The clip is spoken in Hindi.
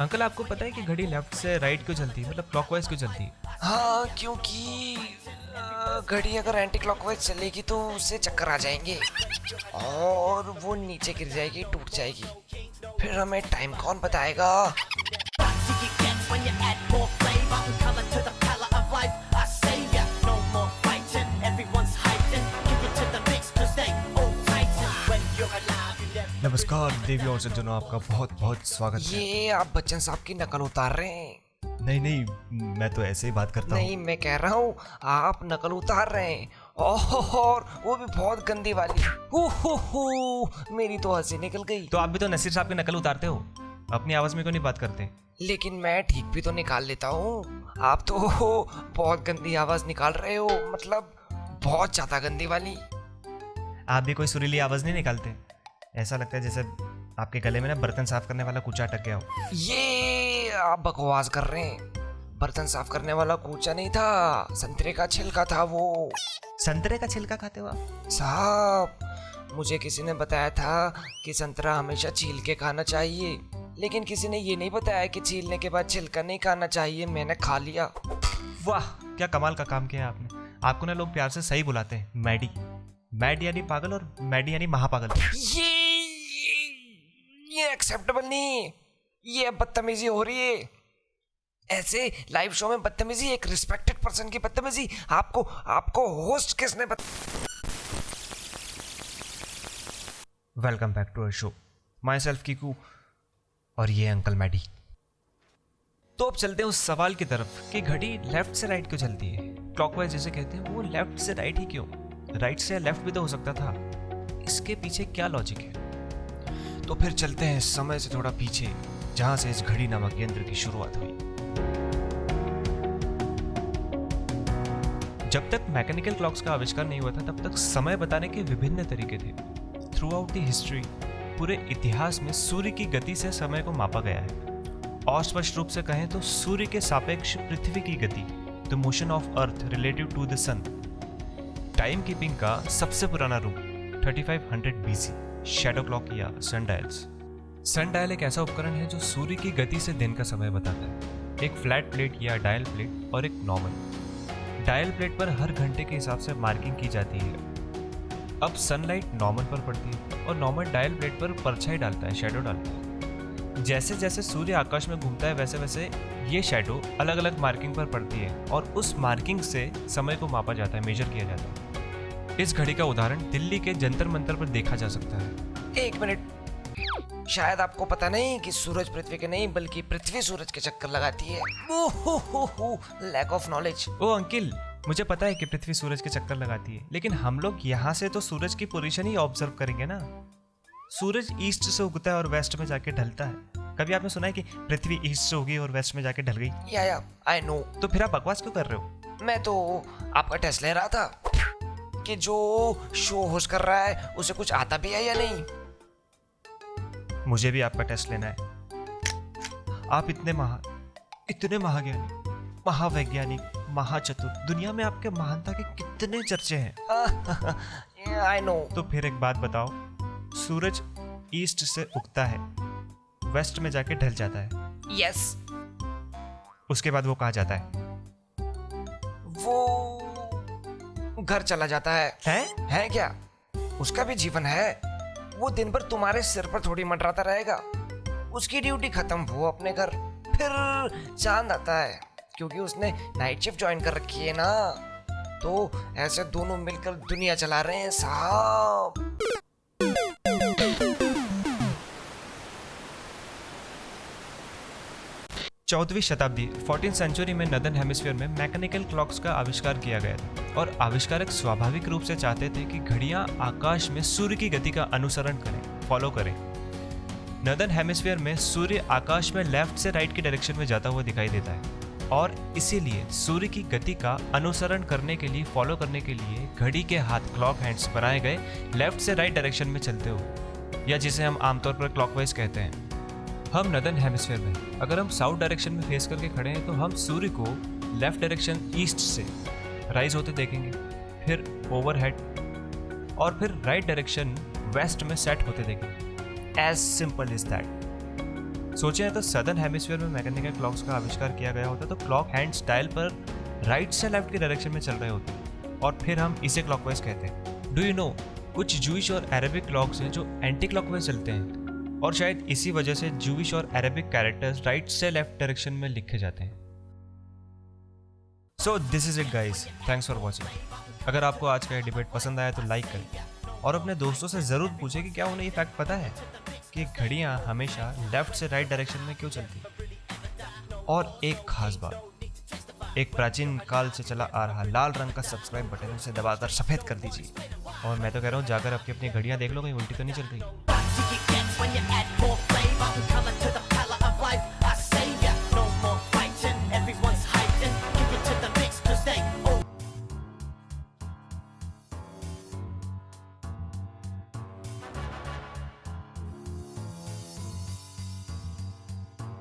अंकल आपको पता है कि घड़ी लेफ्ट से राइट क्यों चलती है, मतलब क्लॉकवाइज क्यों चलती है? हाँ, क्योंकि घड़ी अगर एंटी क्लॉकवाइज चलेगी तो उससे चक्कर आ जाएंगे और वो नीचे गिर जाएगी, टूट जाएगी। फिर हमें टाइम कौन बताएगा? नमस्कार देवी और सज्जनों, आपका बहुत बहुत स्वागत है। ये आप बच्चन साहब की नकल उतार रहे हैं। नहीं नहीं, मैं तो ऐसे ही बात करता हूँ। नहीं, मैं कह रहा हूँ आप नकल उतार रहे हैं। ओह, और वो भी बहुत गंदी वाली। मेरी तो हंसी निकल गई। तो आप भी तो नसीर साहब की नकल उतारते हो, अपनी आवाज में क्यों नहीं बात करते? लेकिन मैं ठीक भी तो निकाल लेता हूँ। आप तो बहुत गंदी आवाज निकाल रहे हो, मतलब बहुत ज्यादा गंदी वाली। आप भी कोई सुरीली आवाज नहीं निकालते। ऐसा लगता है जैसे आपके गले में ना बर्तन साफ करने वाला कूचा अटक गया हो। ये आप बकवास कर रहे हैं। बर्तन साफ करने वाला कूचा नहीं था, संतरे का छिलका था वो। संतरे का छिलका खाते हो आप? साहब, मुझे किसी ने बताया था कि संतरा हमेशा छील के खाना चाहिए, लेकिन किसी ने ये नहीं बताया कि छीलने के बाद छिलका नहीं खाना चाहिए। मैंने खा लिया। वाह, क्या कमाल का काम किया आपने। आपको ना लोग प्यार से सही बुलाते हैं, मैडी। मैड यानी पागल और मैडी यानी महापागल। ये एक्सेप्टेबल नहीं। ये बदतमीजी हो रही है। ऐसे लाइव शो में बदतमीजी, एक रिस्पेक्टेड पर्सन की बदतमीजी। आपको होस्ट किसने welcome back to our show. Myself Kiku और ये अंकल मैडी। तो अब चलते हैं उस सवाल की तरफ कि घड़ी लेफ्ट से राइट क्यों चलती है। क्लॉकवाइज जिसे कहते हैं वो लेफ्ट से राइट ही क्यों? राइट से लेफ्ट भी तो हो सकता था। इसके पीछे क्या लॉजिक है? तो फिर चलते हैं समय से थोड़ा पीछे, जहां से इस घड़ी नामक यंत्र की शुरुआत हुई। जब तक मैकेनिकल क्लॉक्स का आविष्कार नहीं हुआ था तब तक समय बताने के विभिन्न तरीके थे। थ्रू आउट द हिस्ट्री, पूरे इतिहास में सूर्य की गति से समय को मापा गया है। और स्पष्ट रूप से कहें तो सूर्य के सापेक्ष पृथ्वी की गति, the motion of earth relative to the sun. Time keeping का सबसे पुराना रूप 3500 BC शैडो क्लॉक या सनडायल्स। सनडायल एक ऐसा उपकरण है जो सूर्य की गति से दिन का समय बताता है। एक फ्लैट प्लेट या डायल प्लेट और एक नॉर्मल। डायल प्लेट पर हर घंटे के हिसाब से मार्किंग की जाती है। अब सनलाइट नॉर्मल पर पड़ती है और नॉर्मल डायल प्लेट पर परछाई डालता है, शैडो डालता है। जैसे जैसे सूर्य आकाश में घूमता है वैसे वैसे ये शैडो अलग अलग मार्किंग पर पड़ती है और उस मार्किंग से समय को मापा जाता है, मेजर किया जाता है। इस घड़ी का उदाहरण दिल्ली के जंतर मंतर पर देखा जा सकता है। एक मिनट, शायद आपको पता नहीं कि सूरज पृथ्वी के नहीं बल्कि पृथ्वी सूरज के चक्कर लगाती है। Lack of knowledge. Oh uncle, मुझे पता है कि पृथ्वी सूरज के चक्कर लगाती है, लेकिन हम लोग यहाँ से तो सूरज की पोजीशन ही ऑब्जर्व करेंगे ना। सूरज ईस्ट से उगता है और वेस्ट में जाके ढलता है। कभी आपने सुना है कि पृथ्वी ईस्ट से उगी और वेस्ट में जाके ढल गई? या आई नो। तो फिर आप बकवास क्यों कर रहे हो? मैं तो आपका टेस्ट ले रहा था कि जो शो होस्ट कर रहा है उसे कुछ आता भी है या नहीं। मुझे भी आपका टेस्ट लेना है। आप इतने महाज्ञानी, महावैज्ञानिक, महाचतुर, दुनिया में आपके महानता के कितने चर्चे हैं। I know. तो फिर एक बात बताओ, सूरज ईस्ट से उगता है, वेस्ट में जाके ढल जाता है। यस। उसके बाद वो कहाँ जाता है? वो घर चला जाता है। है क्या? उसका भी जीवन है। वो दिन भर तुम्हारे सिर पर थोड़ी मंडराता रहेगा। उसकी ड्यूटी खत्म, वो अपने घर। फिर चांद आता है, क्योंकि उसने नाइट शिफ्ट ज्वाइन कर रखी है ना। तो ऐसे दोनों मिलकर दुनिया चला रहे हैं साहब। 14वीं शताब्दी 14th सेंचुरी में नदन हेमिस्फीयर में मैकेनिकल क्लॉक्स का आविष्कार किया गया था और आविष्कारक स्वाभाविक रूप से चाहते थे कि घड़ियां आकाश में सूर्य की गति का अनुसरण करें, फॉलो करें। नदन हेमिस्फीयर में सूर्य आकाश में लेफ्ट से राइट की डायरेक्शन में जाता हुआ दिखाई देता है और इसीलिए सूर्य की गति का अनुसरण करने के लिए, फॉलो करने के लिए घड़ी के हाथ क्लॉक हैंड्स बनाए गए, लेफ्ट से राइट डायरेक्शन में चलते हुए, या जिसे हम आमतौर पर क्लॉकवाइज कहते हैं। हम नदन हेमिस्फीयर में अगर हम साउथ डायरेक्शन में फेस करके खड़े हैं तो हम सूर्य को लेफ्ट डायरेक्शन ईस्ट से राइज होते देखेंगे, फिर ओवरहेड और फिर राइट डायरेक्शन वेस्ट में सेट होते देखेंगे। As simple is that. सोचें तो सदर्न हेमिस्फीयर में मैकेनिकल क्लॉक्स का आविष्कार किया गया होता तो क्लॉक हैंड स्टाइल पर राइट से लेफ्ट की डायरेक्शन में चल रहे होते और फिर हम इसे क्लॉकवाइज कहते हैं। डू यू नो, कुछ जूइश और अरेबिक क्लॉक्स हैं जो एंटी क्लॉकवाइज चलते हैं और शायद इसी वजह से जूइश और अरेबिक कैरेक्टर्स राइट से लेफ्ट डायरेक्शन में लिखे जाते हैं। So this is it guys, thanks for watching. अगर आपको आज का ये डिबेट पसंद आया तो लाइक करें और अपने दोस्तों से ज़रूर पूछें कि क्या उन्हें ये फैक्ट पता है कि घड़ियाँ हमेशा लेफ्ट से राइट डायरेक्शन में क्यों चलती। और एक खास बात, एक प्राचीन काल से चला आ रहा लाल रंग का सब्सक्राइब बटन उसे दबाकर सफ़ेद कर दीजिए। और मैं तो कह रहा हूँ जाकर अपनी घड़ियाँ देख लो, कहीं उल्टी तो नहीं चल रही।